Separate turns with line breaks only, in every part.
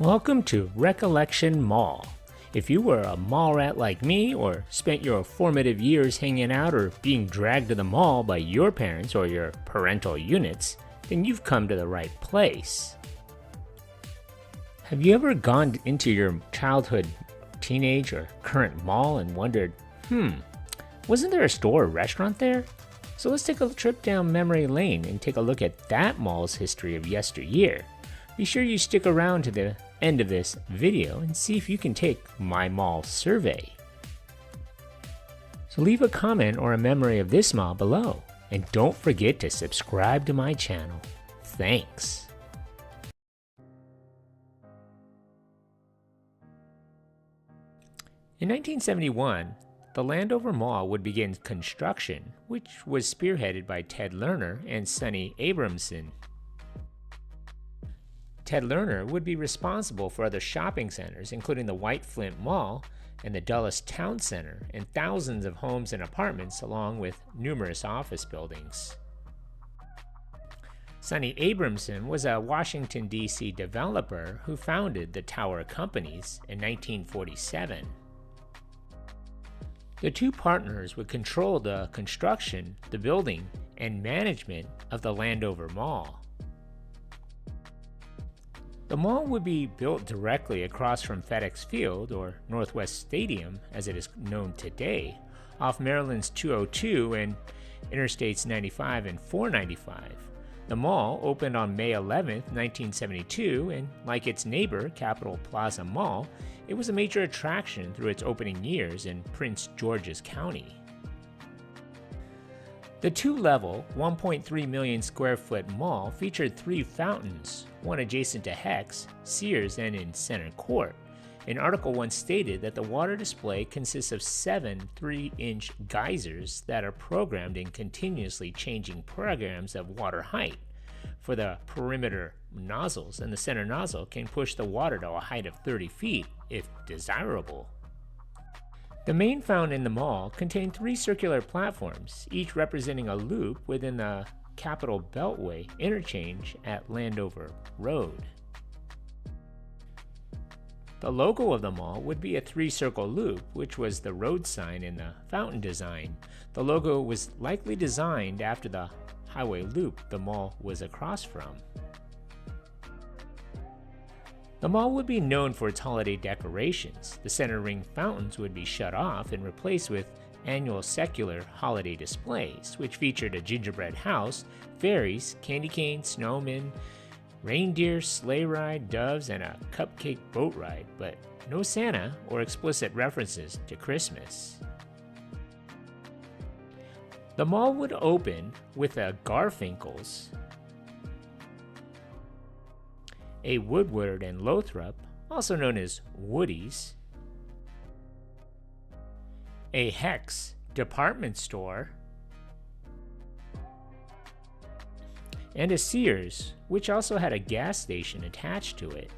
Welcome to Recollection Mall. If you were a mall rat like me, or spent your formative years hanging out or being dragged to the mall by your parents or your parental units, then you've come to the right place. Have you ever gone into your childhood, teenage, or current mall and wondered, wasn't there a store or restaurant there? So let's take a trip down memory lane and take a look at that mall's history of yesteryear. Be sure you stick around to the end of this video and see if you can take my mall survey. So leave a comment or a memory of this mall below, and don't forget to subscribe to my channel. Thanks. In 1971, the Landover Mall would begin construction, which was spearheaded by Ted Lerner and Sonny Abramson. Ted Lerner would be responsible for other shopping centers, including the White Flint Mall and the Dulles Town Center, and thousands of homes and apartments, along with numerous office buildings. Sonny Abramson was a Washington, D.C. developer who founded the Tower Companies in 1947. The two partners would control the construction, the building, and management of the Landover Mall. The mall would be built directly across from FedEx Field, or Northwest Stadium as it is known today, off Maryland's 202 and Interstates 95 and 495. The mall opened on May 11, 1972, and like its neighbor, Capitol Plaza Mall, it was a major attraction through its opening years in Prince George's County. The two-level, 1.3 million square foot mall featured three fountains, one adjacent to Hex, Sears, and in Center Court. An article once stated that the water display consists of 7 3-inch geysers that are programmed in continuously changing programs of water height for the perimeter nozzles, and the center nozzle can push the water to a height of 30 feet if desirable. The main fountain in the mall contained 3 circular platforms, each representing a loop within the Capitol Beltway interchange at Landover Road. The logo of the mall would be a 3-circle loop, which was the road sign in the fountain design. The logo was likely designed after the highway loop the mall was across from. The mall would be known for its holiday decorations. The center ring fountains would be shut off and replaced with annual secular holiday displays, which featured a gingerbread house, fairies, candy canes, snowmen, reindeer, sleigh ride, doves, and a cupcake boat ride, but no Santa or explicit references to Christmas. The mall would open with a Garfinkel's, a Woodward and Lothrop, also known as Woody's, a Hex department store, and a Sears, which also had a gas station attached to it.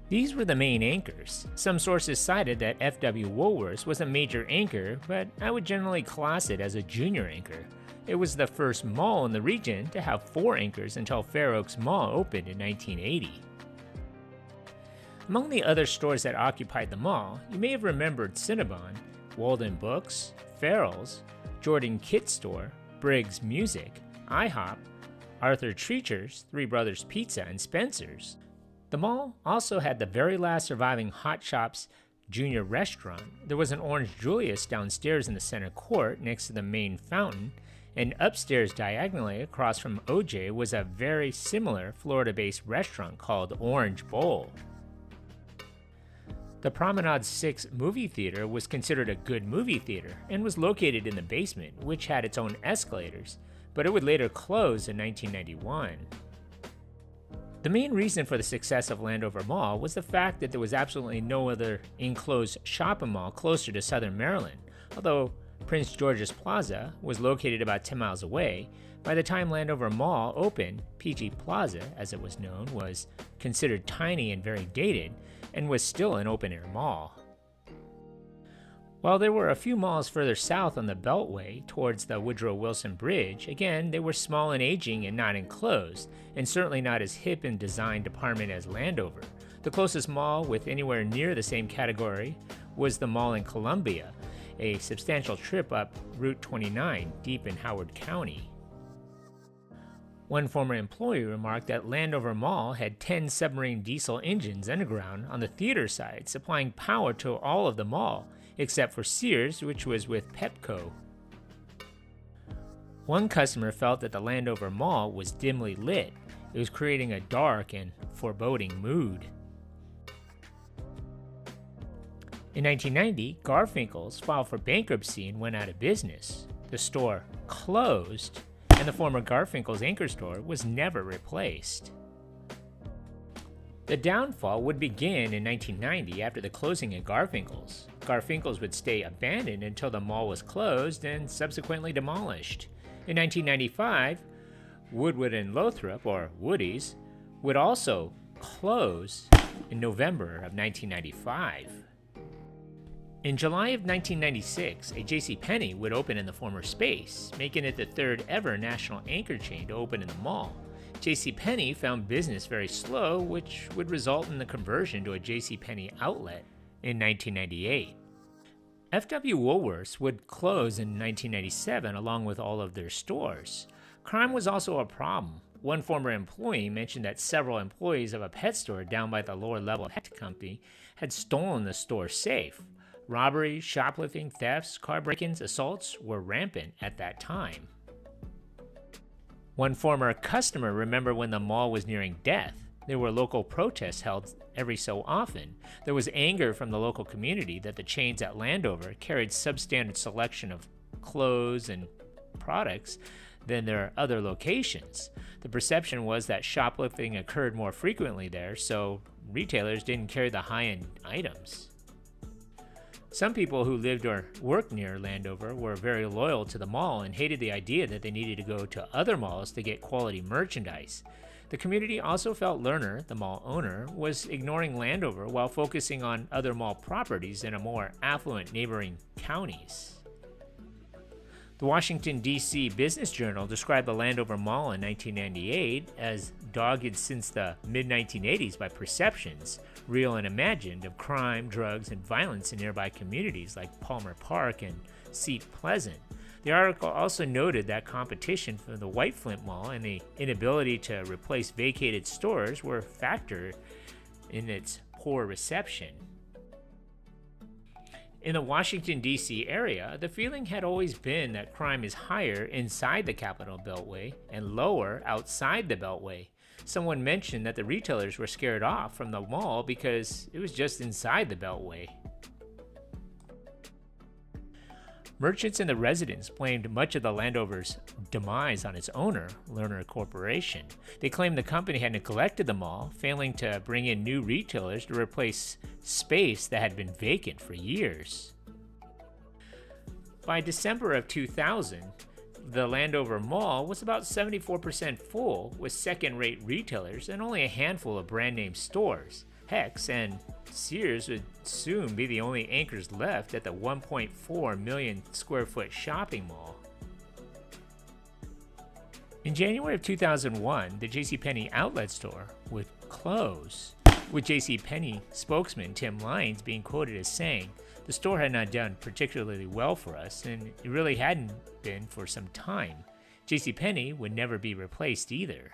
These were the main anchors. Some sources cited that F.W. Woolworths was a major anchor, but I would generally class it as a junior anchor. It was the first mall in the region to have 4 anchors until Fair Oaks Mall opened in 1980. Among the other stores that occupied the mall, you may have remembered Cinnabon, Walden Books, Farrell's, Jordan Kit Store, Briggs Music, IHOP, Arthur Treacher's, Three Brothers Pizza, and Spencer's. The mall also had the very last surviving Hot Shops Junior restaurant. There was an Orange Julius downstairs in the center court next to the main fountain, and upstairs diagonally across from OJ was a very similar Florida-based restaurant called Orange Bowl. The Promenade 6 movie theater was considered a good movie theater and was located in the basement, which had its own escalators, but it would later close in 1991. The main reason for the success of Landover Mall was the fact that there was absolutely no other enclosed shopping mall closer to Southern Maryland. Although Prince George's Plaza was located about 10 miles away, by the time Landover Mall opened, PG Plaza, as it was known, was considered tiny and very dated, and was still an open-air mall. While there were a few malls further south on the Beltway towards the Woodrow Wilson Bridge, again, they were small and aging and not enclosed, and certainly not as hip in design department as Landover. The closest mall with anywhere near the same category was the mall in Columbia, a substantial trip up Route 29 deep in Howard County. One former employee remarked that Landover Mall had 10 submarine diesel engines underground on the theater side, supplying power to all of the mall, except for Sears, which was with Pepco. One customer felt that the Landover Mall was dimly lit. It was creating a dark and foreboding mood. In 1990, Garfinkel's filed for bankruptcy and went out of business. The store closed, and the former Garfinkel's anchor store was never replaced. The downfall would begin in 1990 after the closing of Garfinkel's. Garfinkel's would stay abandoned until the mall was closed and subsequently demolished. In 1995, Woodwood and Lothrop, or Woody's, would also close in November of 1995. In July of 1996, a JCPenney would open in the former space, making it the third ever national anchor chain to open in the mall. JCPenney found business very slow, which would result in the conversion to a JCPenney outlet in 1998. FW Woolworths would close in 1997 along with all of their stores. Crime was also a problem. One former employee mentioned that several employees of a pet store down by the lower level pet company had stolen the store safe. Robberies, shoplifting, thefts, car break-ins, assaults were rampant at that time. One former customer remembered when the mall was nearing death. There were local protests held every so often. There was anger from the local community that the chains at Landover carried substandard selection of clothes and products than their other locations. The perception was that shoplifting occurred more frequently there, so retailers didn't carry the high-end items. Some people who lived or worked near Landover were very loyal to the mall and hated the idea that they needed to go to other malls to get quality merchandise. The community also felt Lerner, the mall owner, was ignoring Landover while focusing on other mall properties in a more affluent neighboring counties. The Washington, D.C. Business Journal described the Landover Mall in 1998 as dogged since the mid-1980s by perceptions, real and imagined, of crime, drugs, and violence in nearby communities like Palmer Park and Seat Pleasant. The article also noted that competition from the White Flint Mall and the inability to replace vacated stores were a factor in its poor reception. In the Washington, D.C. area, the feeling had always been that crime is higher inside the Capital Beltway and lower outside the Beltway. Someone mentioned that the retailers were scared off from the mall because it was just inside the Beltway. Merchants and the residents blamed much of the Landover's demise on its owner, Lerner Corporation. They claimed the company had neglected the mall, failing to bring in new retailers to replace space that had been vacant for years. By December of 2000, the Landover Mall was about 74% full with second-rate retailers and only a handful of brand-name stores. Hex and Sears would soon be the only anchors left at the 1.4 million square foot shopping mall. In January of 2001, the JCPenney outlet store would close, with JCPenney spokesman Tim Lyons being quoted as saying, "The store had not done particularly well for us, and it really hadn't been for some time. JCPenney would never be replaced either."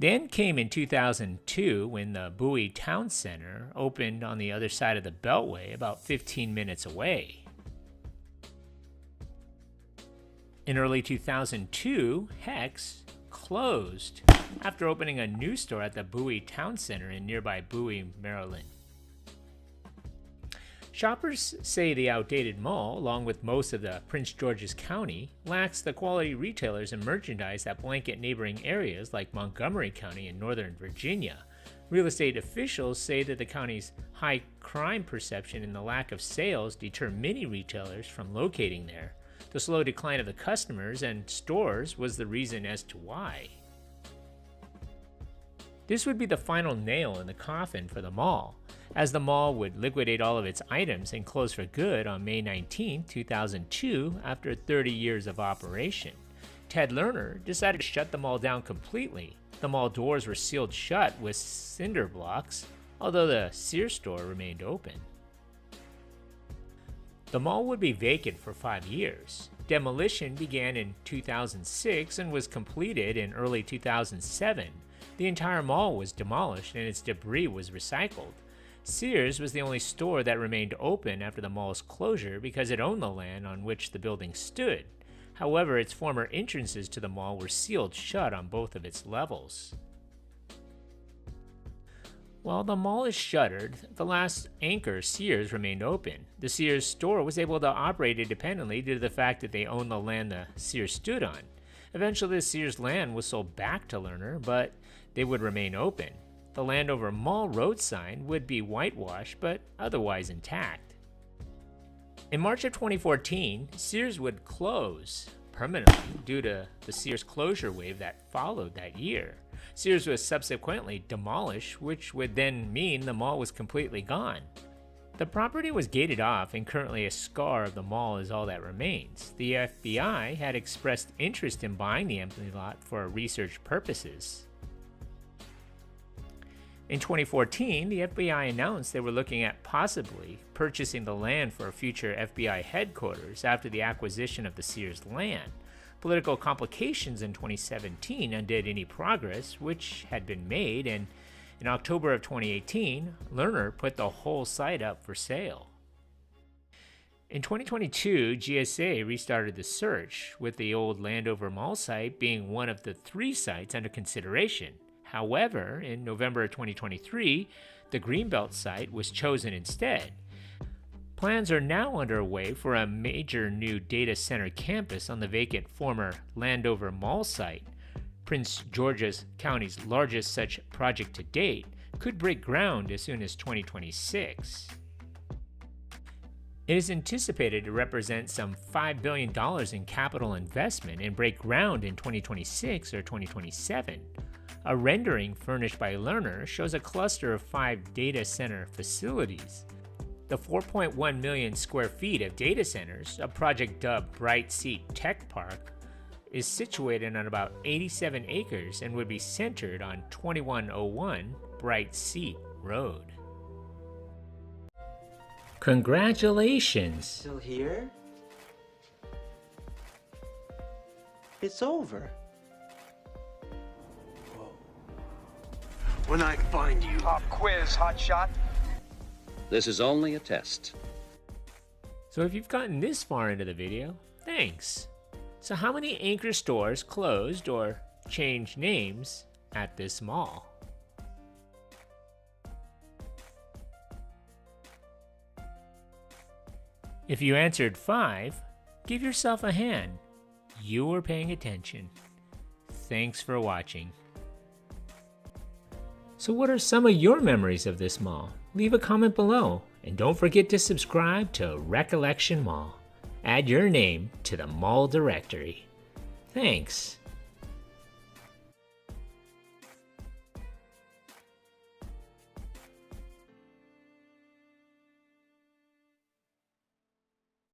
Then came in 2002 when the Bowie Town Center opened on the other side of the Beltway, about 15 minutes away. In early 2002, Hex closed after opening a new store at the Bowie Town Center in nearby Bowie, Maryland. Shoppers say the outdated mall, along with most of the Prince George's County, lacks the quality retailers and merchandise that blanket neighboring areas like Montgomery County and Northern Virginia. Real estate officials say that the county's high crime perception and the lack of sales deter many retailers from locating there. The slow decline of the customers and stores was the reason as to why. This would be the final nail in the coffin for the mall, as the mall would liquidate all of its items and close for good on May 19, 2002 after 30 years of operation. Ted Lerner decided to shut the mall down completely. The mall doors were sealed shut with cinder blocks, although the Sears store remained open. The mall would be vacant for 5 years. Demolition began in 2006 and was completed in early 2007. The entire mall was demolished and its debris was recycled. Sears was the only store that remained open after the mall's closure because it owned the land on which the building stood. However, its former entrances to the mall were sealed shut on both of its levels. While the mall is shuttered, the last anchor, Sears, remained open. The Sears store was able to operate independently due to the fact that they owned the land the Sears stood on. Eventually, the Sears land was sold back to Lerner, but they would remain open. The Landover Mall road sign would be whitewashed, but otherwise intact. In March of 2014, Sears would close permanently due to the Sears closure wave that followed that year. Sears was subsequently demolished, which would then mean the mall was completely gone. The property was gated off, and currently a scar of the mall is all that remains. The FBI had expressed interest in buying the empty lot for research purposes. In 2014, the FBI announced they were looking at possibly purchasing the land for a future FBI headquarters after the acquisition of the Sears land. Political complications in 2017 undid any progress which had been made, and in October of 2018, Lerner put the whole site up for sale. In 2022, GSA restarted the search, with the old Landover Mall site being one of the 3 sites under consideration. However, in November of 2023, the Greenbelt site was chosen instead. Plans are now underway for a major new data center campus on the vacant former Landover Mall site. Prince George's County's largest such project to date could break ground as soon as 2026. It is anticipated to represent some $5 billion in capital investment and break ground in 2026 or 2027. A rendering furnished by Lerner shows a cluster of 5 data center facilities. The 4.1 million square feet of data centers, a project dubbed Bright Seat Tech Park, is situated on about 87 acres and would be centered on 2101 Bright Seat Road. Congratulations!
Still here? It's over. Whoa. When I find you.
Pop quiz, hotshot.
This is only a test.
So if you've gotten this far into the video, thanks. So how many anchor stores closed or changed names at this mall? If you answered 5, give yourself a hand. You were paying attention. Thanks for watching. So what are some of your memories of this mall? Leave a comment below, and don't forget to subscribe to Recollection Mall. Add your name to the mall directory. Thanks.